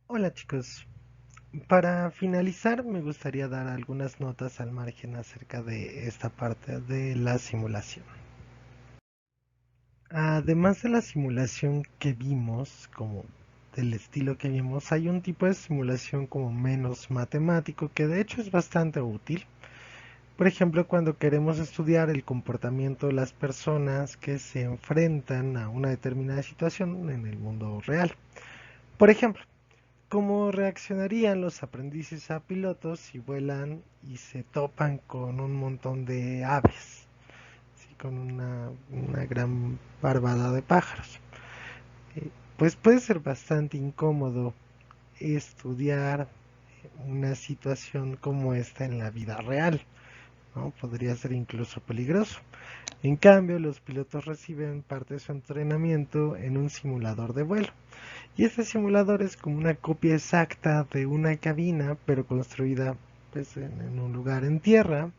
Hola chicos, para finalizar me gustaría dar algunas notas al margen acerca de esta parte de la simulación. Además de la simulación que vimos, como del estilo que vimos, hay un tipo de simulación como menos matemático que de hecho es bastante útil. Por ejemplo, cuando queremos estudiar el comportamiento de las personas que se enfrentan a una determinada situación en el mundo real. Por ejemplo, ¿cómo reaccionarían los aprendices a pilotos si vuelan y se topan con un montón de aves? ¿Sí? Con una gran barbada de pájaros. Pues puede ser bastante incómodo estudiar una situación como esta en la vida real, ¿no? Podría ser incluso peligroso. En cambio, los pilotos reciben parte de su entrenamiento en un simulador de vuelo. Y este simulador es como una copia exacta de una cabina, pero construida pues, en un lugar en tierra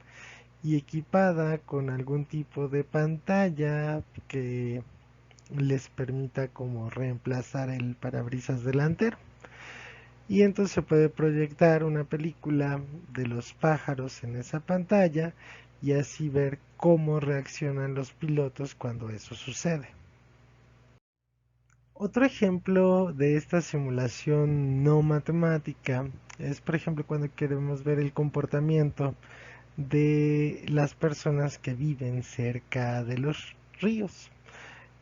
y equipada con algún tipo de pantalla que les permita como reemplazar el parabrisas delantero. Y entonces se puede proyectar una película de los pájaros en esa pantalla y así ver cómo reaccionan los pilotos cuando eso sucede. Otro ejemplo de esta simulación no matemática es, por ejemplo, cuando queremos ver el comportamiento de las personas que viven cerca de los ríos.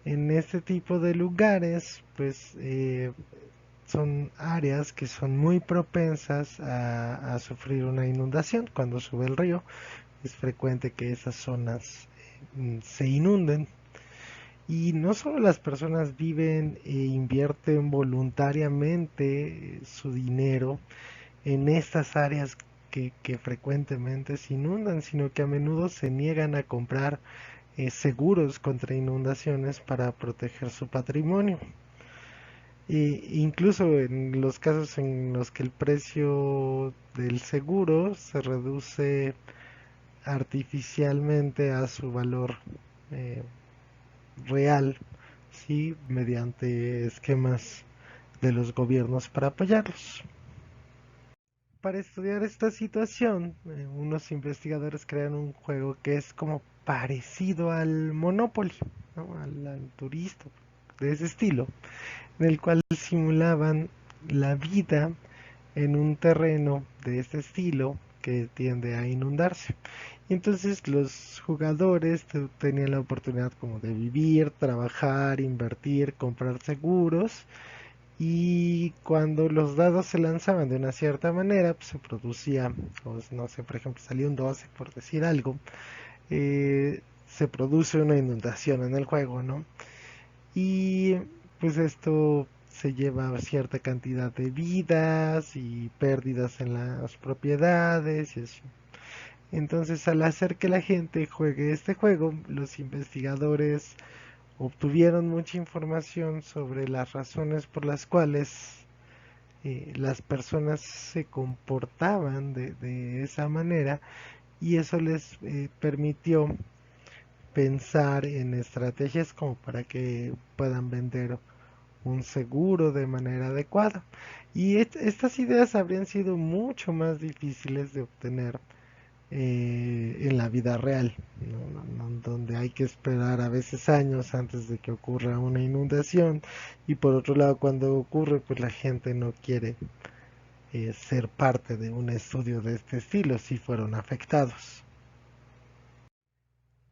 En este tipo de lugares, pues son áreas que son muy propensas a sufrir una inundación. Cuando sube el río, es frecuente que esas zonas se inunden. Y no solo las personas viven e invierten voluntariamente su dinero en estas áreas que frecuentemente se inundan, sino que a menudo se niegan a comprar seguros contra inundaciones para proteger su patrimonio. Incluso en los casos en los que el precio del seguro se reduce artificialmente a su valor eh, real, sí, mediante esquemas de los gobiernos para apoyarlos. Para estudiar esta situación, unos investigadores crean un juego que es como parecido al Monopoly, ¿no? al turista, de ese estilo, en el cual simulaban la vida en un terreno de este estilo que tiende a inundarse. Y entonces los jugadores tenían la oportunidad como de vivir, trabajar, invertir, comprar seguros y cuando los dados se lanzaban de una cierta manera, pues se producía, pues, no sé, por ejemplo, salió un 12 por decir algo, se produce una inundación en el juego, ¿no? Y pues esto se lleva a cierta cantidad de vidas y pérdidas en las propiedades y eso. Entonces, al hacer que la gente juegue este juego, los investigadores obtuvieron mucha información sobre las razones por las cuales las personas se comportaban de esa manera y eso les permitió pensar en estrategias como para que puedan vender un seguro de manera adecuada. Y estas ideas habrían sido mucho más difíciles de obtener en la vida real, ¿no? Donde hay que esperar a veces años antes de que ocurra una inundación y por otro lado cuando ocurre pues la gente no quiere ser parte de un estudio de este estilo si fueron afectados.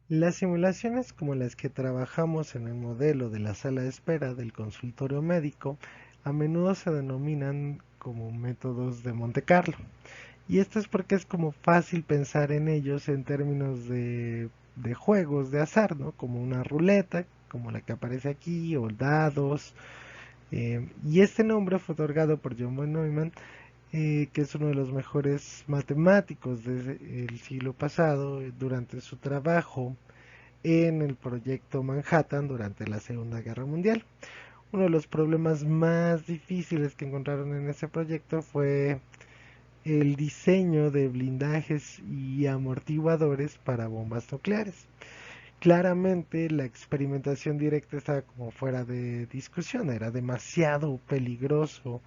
Las simulaciones como las que trabajamos en el modelo de la sala de espera del consultorio médico a menudo se denominan como métodos de Monte Carlo. Y esto es porque es como fácil pensar en ellos en términos de juegos de azar, ¿no? Como una ruleta, como la que aparece aquí, o dados. Y este nombre fue otorgado por John von Neumann, que es uno de los mejores matemáticos del siglo pasado, durante su trabajo en el proyecto Manhattan durante la Segunda Guerra Mundial. Uno de los problemas más difíciles que encontraron en ese proyecto fue el diseño de blindajes y amortiguadores para bombas nucleares. Claramente la experimentación directa estaba como fuera de discusión, era demasiado peligroso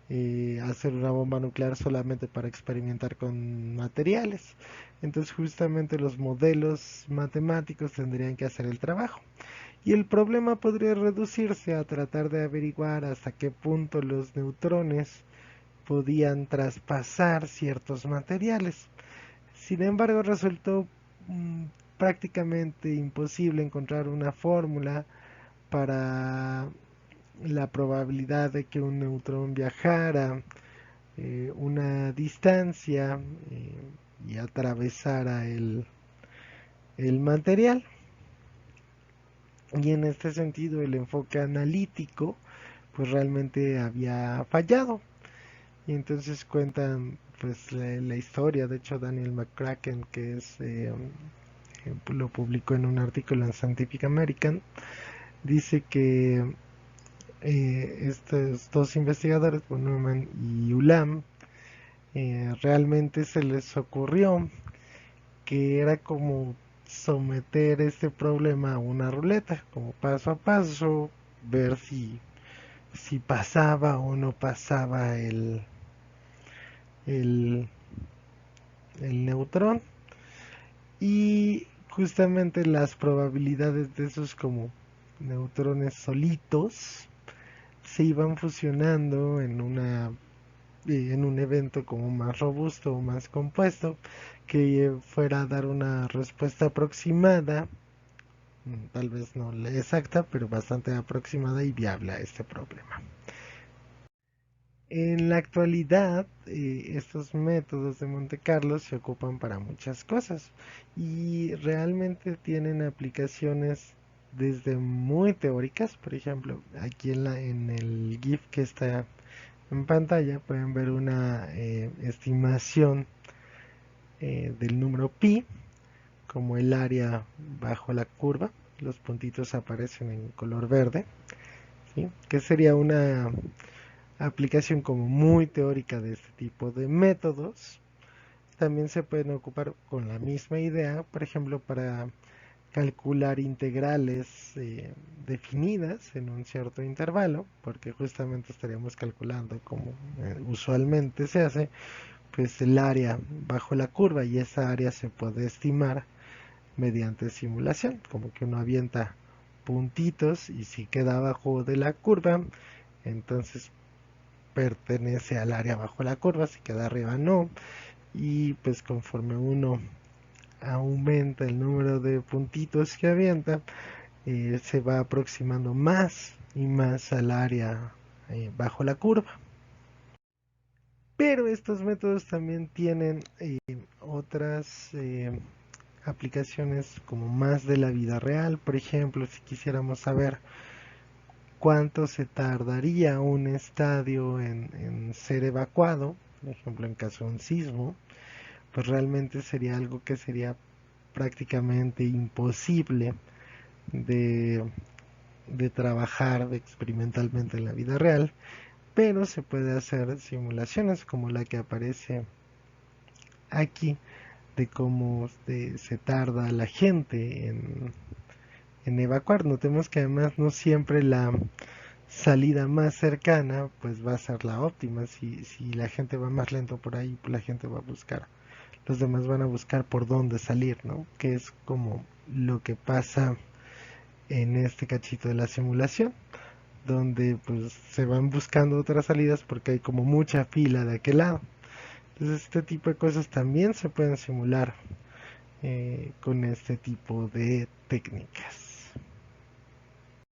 hacer una bomba nuclear solamente para experimentar con materiales. Entonces justamente los modelos matemáticos tendrían que hacer el trabajo. Y el problema podría reducirse a tratar de averiguar hasta qué punto los neutrones podían traspasar ciertos materiales. Sin embargo, resultó prácticamente imposible encontrar una fórmula para la probabilidad de que un neutrón viajara una distancia y atravesara el material. Y en este sentido el enfoque analítico pues realmente había fallado. Y entonces cuentan pues la historia, de hecho Daniel McCracken, que es lo publicó en un artículo en Scientific American, dice que estos dos investigadores, von Neumann y Ulam, realmente se les ocurrió que era como someter este problema a una ruleta, como paso a paso, ver si pasaba o no pasaba el, el neutrón. Y justamente las probabilidades de esos como neutrones solitos se iban fusionando en un evento como más robusto o más compuesto que fuera a dar una respuesta aproximada, tal vez no la exacta, pero bastante aproximada y viable a este problema. En la actualidad, estos métodos de Monte Carlo se ocupan para muchas cosas y realmente tienen aplicaciones desde muy teóricas. Por ejemplo, aquí en el GIF que está en pantalla pueden ver una estimación del número pi como el área bajo la curva. Los puntitos aparecen en color verde, ¿sí? Que sería una aplicación como muy teórica de este tipo de métodos. También se pueden ocupar con la misma idea, por ejemplo, para calcular integrales definidas en un cierto intervalo, porque justamente estaríamos calculando como usualmente se hace, pues el área bajo la curva, y esa área se puede estimar mediante simulación, como que uno avienta puntitos y si queda abajo de la curva, entonces pertenece al área bajo la curva, si queda arriba no, y pues conforme uno aumenta el número de puntitos que avienta, se va aproximando más y más al área bajo la curva. Pero estos métodos también tienen otras aplicaciones como más de la vida real. Por ejemplo, si quisiéramos saber cuánto se tardaría un estadio en ser evacuado, por ejemplo en caso de un sismo, pues realmente sería algo que sería prácticamente imposible de, de trabajar experimentalmente en la vida real, pero se puede hacer simulaciones como la que aparece aquí de cómo se tarda la gente en evacuar. Notemos que además no siempre la salida más cercana pues va a ser la óptima. Si la gente va más lento por ahí, pues la gente va a buscar, los demás van a buscar por dónde salir, ¿no? Que es como lo que pasa en este cachito de la simulación, donde pues se van buscando otras salidas porque hay como mucha fila de aquel lado. Entonces este tipo de cosas también se pueden simular con este tipo de técnicas.